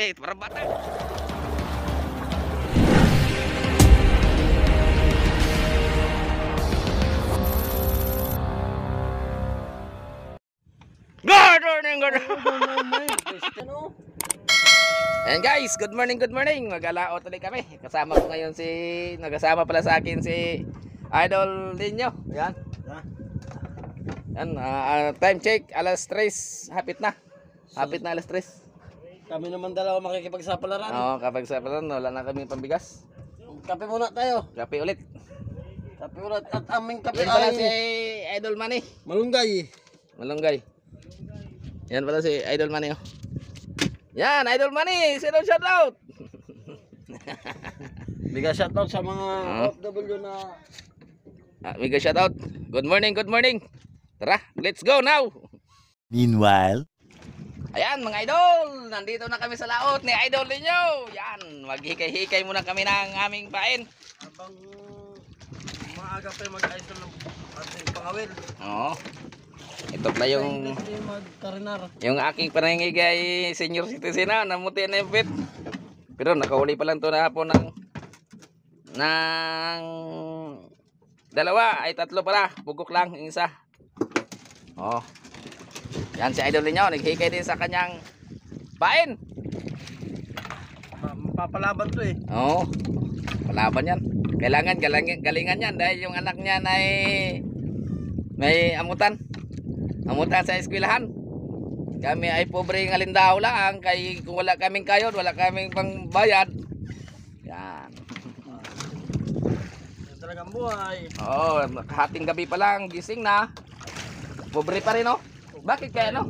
kami. Para bata. Good morning, good morning. Ayan guys, good morning, good morning. Mag-alaot ulit kami. Kasama ko ngayon nagasama pala sa akin si Idol Ninyo. Yan. Yan, time check, alas 3. Hapit na alas 3. Kami naman dalawa makikipagsapalaran. Oo, kapag sapalaran, wala na kami pambigas. Kape muna tayo. Kape ulit. Kape ulit. At aming kape Yan pala si ay Idol Manny. malunggay. Malunggay. Yan pala si Idol Manny. Oh. Yan, Idol Manny. Sino shout out? Biga shoutout sa mga OFW na Mega shout out. Good morning, good morning. Tara, let's go now. Meanwhile, Ayan mga idol, nandito na kami sa laot ni Idol Ninyo. Yan, maghikay-hikay muna kami ng aming pain. habang maaga pa mag-ayos ng ating pangawil. Oo. Ito pala yung Magkarinar. aking panangigay senior citizen na, namuti na yung pit. Pero nakahuli pa lang ito na hapon ng dalawa, ay tatlo pala. Bugok lang, yung isa. Oh. Yan si Idol Ninyo, naghikay din sa kanyang pain. Mapapalaban to eh. Oo. Palaban yan. Kailangan galingan yan dahil yung anak niya ay may amutan. Amutan sa eskwelahan. Kami ay pobre ng alindaw lang kay kung wala kaming kayod, wala kaming pangbayad. Yan. Yan talagang buhay. Oo, hating gabi pa lang gising na. Pobre pa rin, no? Bakit kaya, no?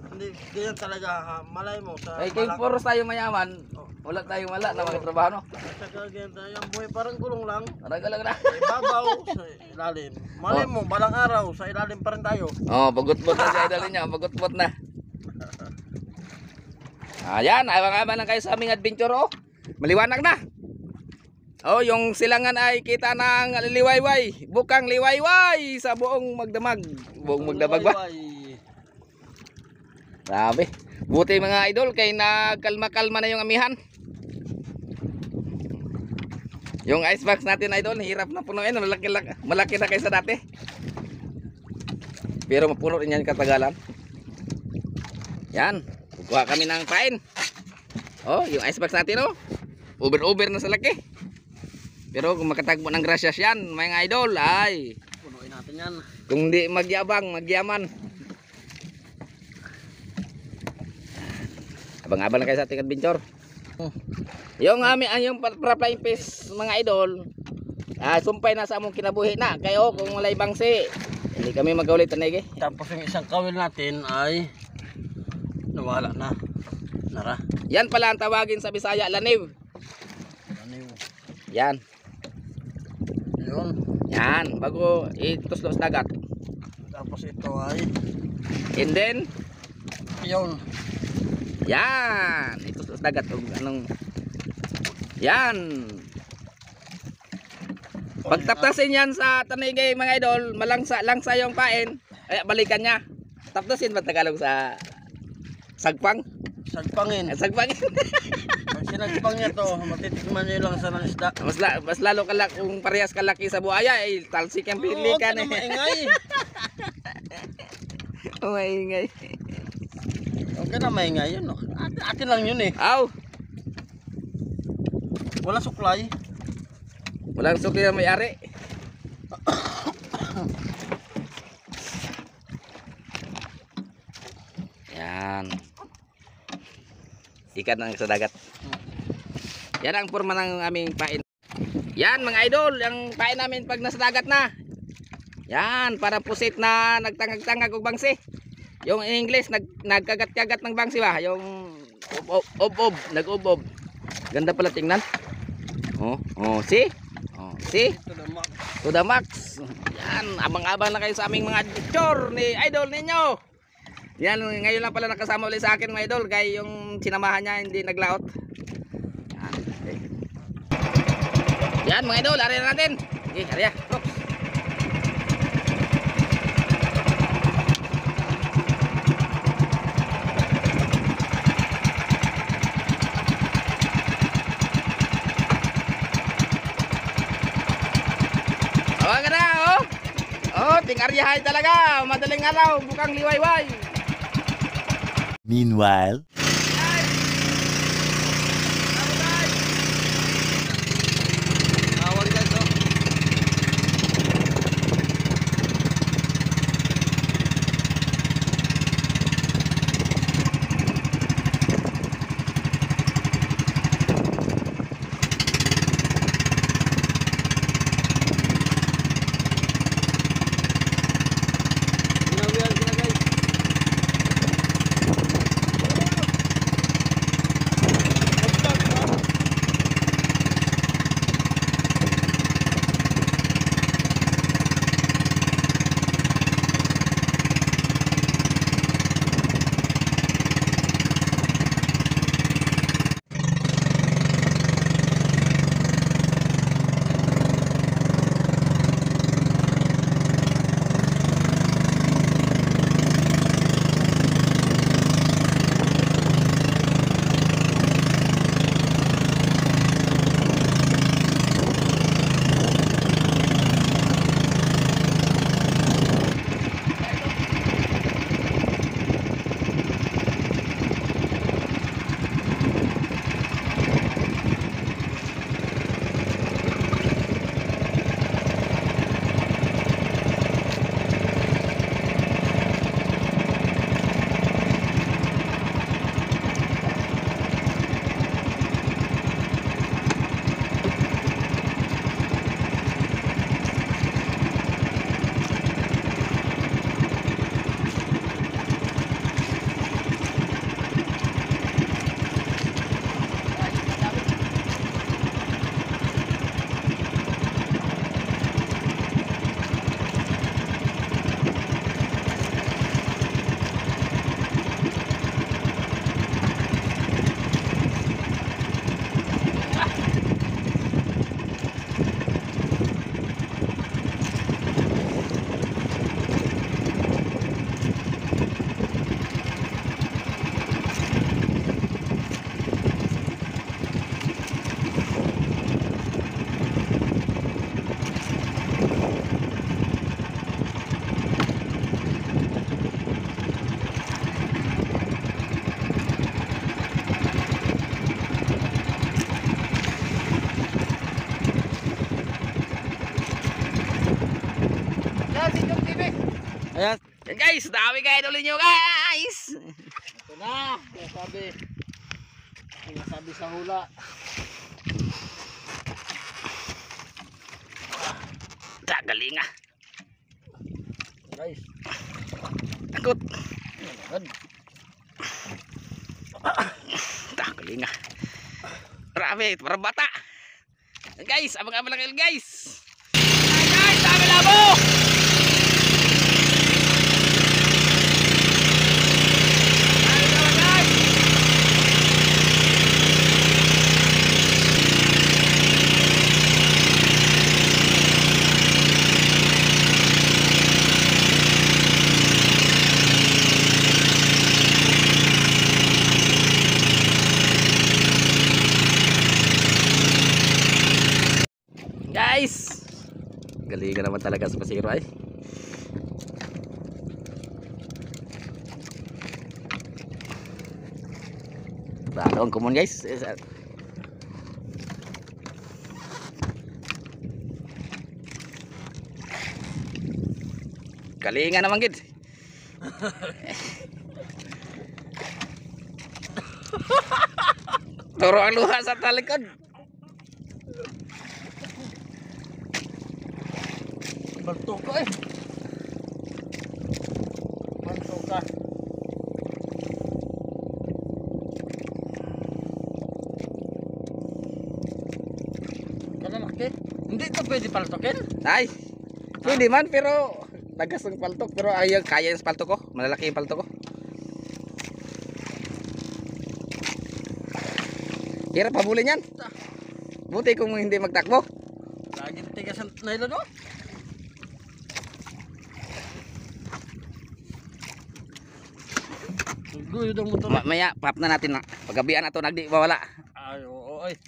Hindi ganyan talaga. Malay mo sa Ay kay puros tayo mayaman, wala tayong wala na magtrabaho, no? Saka ganyan tayo. Ang buhay parang gulong lang. Aragal lang na. Sa ibabaw, sa ilalim. Malay mo, balang araw, sa ilalim pa rin tayo. Oh, bagot-bot na si Idol Ninyo, bagot-bot na. Ayan, abang-abang lang kayo sa aming adventure, oh. Maliwanag na. Oh, yung silangan ay kita ng liwayway, bukang liwayway sa buong magdamag. Buong magdamag ba? Grabe. Buti mga idol kay nagkalma-kalma na yung amihan. Yung icebox natin idol, hirap na punuin, malaki na kaysa dati. Pero mapuno rin yan katagalan. Yan, kukuha kami ng pain. Oh, yung icebox natin, oh. Over na sa laki. Pero kung makatagpo ng grasyas yan, mga idol, ay Punuin natin yan. kung di magyabang, magyaman. Abang-abang lang kayo sa ating adventure. Yung pra-flying fish, mga idol, sumpay na sa among kinabuhi na. Kayo kung walay bangsi, hindi kami magaulit tanay. Tapos yung isang kawil natin ay nawala na. Nara. Yan pala ang tawagin sa Bisaya, laniw. Ano Yan. yun? Yan, bago ituslos dagat. Tapos ito ay And then, yun. yan, ituslos dagat. Anong, yan. Pagtaptasin yan sa tanigay mga idol, malangsa yung pain, ay balikan niya. Taptasin ba Tagalog sa sagpang? Sagpangin. Sagpangin. Pag sinagpang niya to, matitikman niyo lang sa ng isda. Mas lalo kung parehas kalaki sa buhaya, ay talsik ang pilikan. Oo, maingay. Maingay. Okay na maingay yun. No? Atin lang yun eh. Aw, Wala suklay. walang suki ang may-ari. Yan. Ikat ng sa dagat. Yan ang forma ng aming pain. Yan mga idol, ang pain namin pag nasa dagat na. Yan, para pusit na nagtangag-tangag og bangsi. Yung in English, nagkagat-kagat ng bangsi ba? Yung ob-ob, nag-ob-ob. Ganda pala tingnan. See? See? To the max. Yan, abang-abang na kayo sa aming mga adventure ni Idol Ninyo. Yan, ngayon lang pala nakasama ulit sa akin mga idol. Kaya yung sinamahan niya hindi naglaot. Yan, okay. Yan mga idol, lari na natin. Okay, lari ya. Oops. aryahay talaga. Madaling araw, bukang liwayway. Meanwhile, Awan guys, oh. Ginawian sila guys. Ayan. Yan guys, dami kayo ulit nyo guys. Ito na. Sinasabi sa hula. Galing ah. Guys. Takot. Ayan. Galing ah. Grabe, parang bata. Guys, abang-abang lang kayo guys. Ay guys, dami labo. Guys, galing naman talaga sa pasiro ay. Balong kumon guys. Galingan naman gid. Turo ang luha sa talikod. Balto ka eh. Balto ka. Kalalaki. Hindi ito pwede paltokin. Ay, pwede man pero lagas ng paltok pero ayaw kaya yung paltok ko. Malalaki yung paltok ko. Hirap habulin yan. Buti kung hindi magtakbo. Lagi tigas ang nylon no? Guyod ang motor. Maya pap na natin na. Paggabian na to nagdi bawala. Ay oo ay.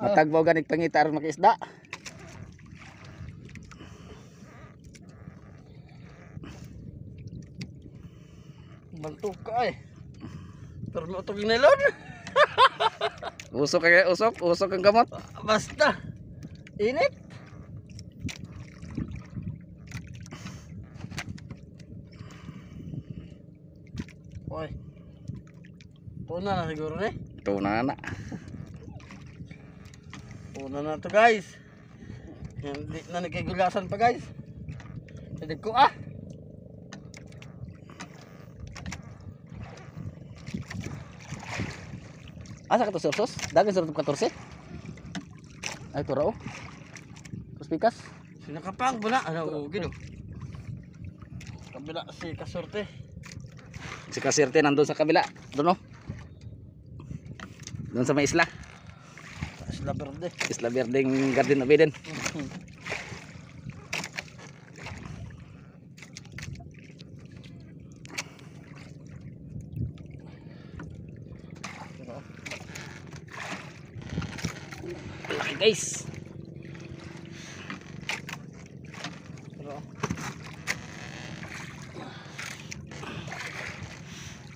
Matagbaw ganig pangitar makisda. Bantok ka eh. Pero mo itong nilon. Usok kaya usok ang gamot. Basta. Init. Oy. Tuna na siguro eh. Ito na. Tuna na to guys. Hindi na nagkigulasan pa guys. Hindi ko ah. Asa ka to sos? Dagan sa 14. Ay to raw. Terus pikas. Sinakapang buna. Ano, gino. Kabila si kasorte. Si Kasirte nandun sa kabila. Doon no. Doon sa may isla. Isla Verde. Isla Berdeng Garden of Eden. Laki guys.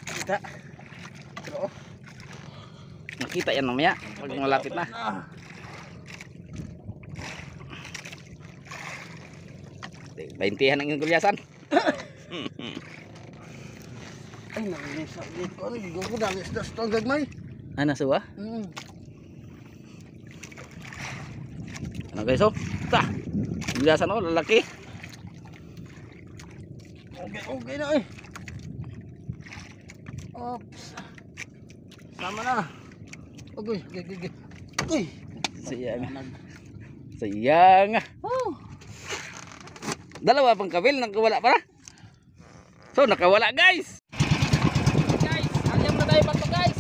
Kita. Pero Nakita yan mamaya pag malapit na. Baintihan ang gulyasan. ay nangisa dito. Ano gigo ko dangis das to gagmay. Ano suwa? Ano guys oh? Ta. Gulyasan oh lalaki. Okay na eh. Oops. Sama na. Uy, gigi. Uy. Sayang. Sayang. Oh. Dalawa pang kabil nakawala para. So nakawala guys. Guys, alam na tayo pato guys.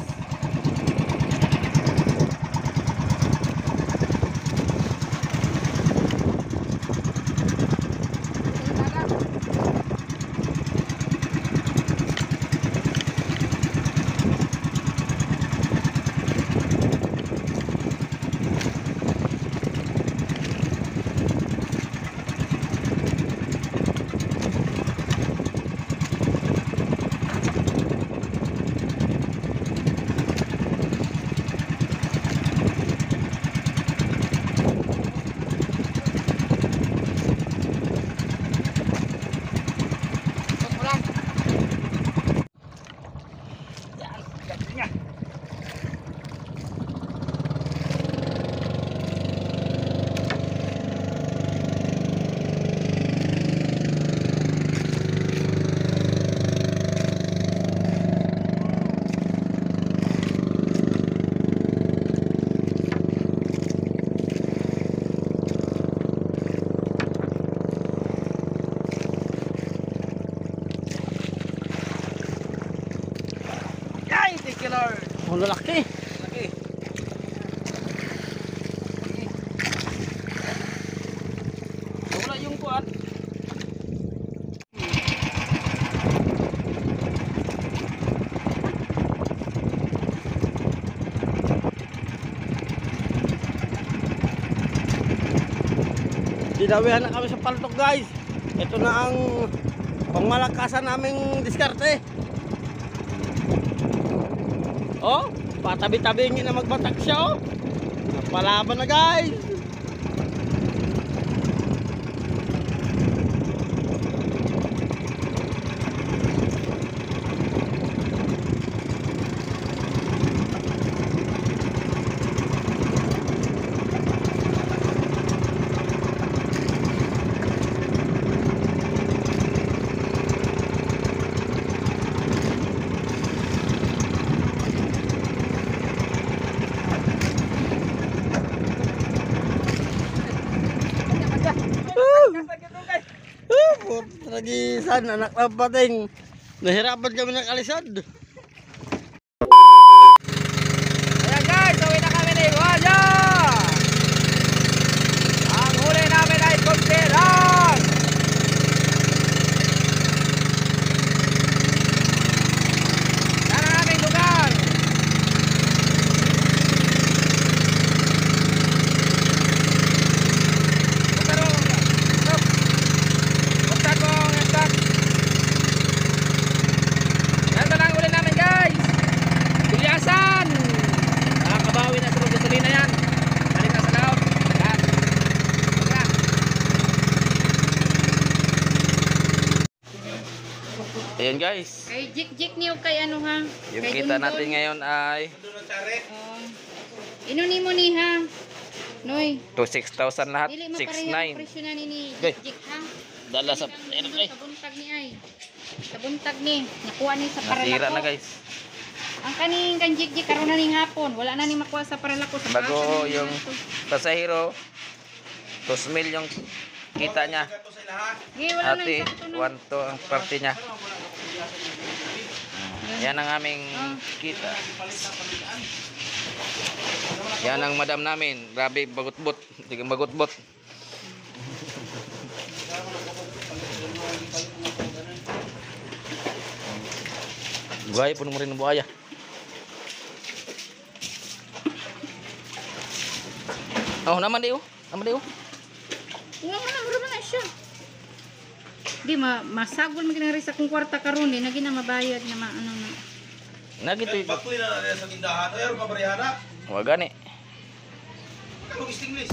Oh, lalaki. Laki. Wala yung kuan. Dinawihan na kami sa paltok guys. Ito na ang pangmalakasan naming diskarte. Oh, patabi-tabingin na magbatak siya oh. Palaban na guys. Tragisan, anak ng pating. Nahirapan kami ng alisad. Ayan guys, uwi na kami ni Guadya. Ang huli namin ay konti lang. Yan ang aming lugar. Ayan guys. Kay Jik niyo kay ano ha? Yung Kay kita Dundon. natin ngayon ay Oh. Inuni mo ni ha. Noy. to 6,000 lahat. Dili mapareha 6,900. presyo na ni Okay. Jik ha. Dala sa Ano kay? Sa buntag ni ay. Sa buntag ni. Nakuha ni sa paralako. Nasira na guys. Ang kaning kan Jik karon na ning hapon. Wala na ni makuha sa paralako sa Bago pasa na ni yung hapon. pasahero 2,000 yung kita niya. Gi wala na Ate, sakto na. 1 to ang parte niya. Yan ang aming kita. Yan ang madam namin. Grabe bagot-bot. Sige bagot-bot. Buhay, puno mo rin ng buhaya. Oh, naman di oh. Naman di oh. Nga na bro na siya. Di masagol mo kinari sa kung kwarta karon di nagi na mabayad na ano na. Nagito ito. Batuloy na na sa tindahan. Ayaw ka barihana. Wag gani. Mag-English.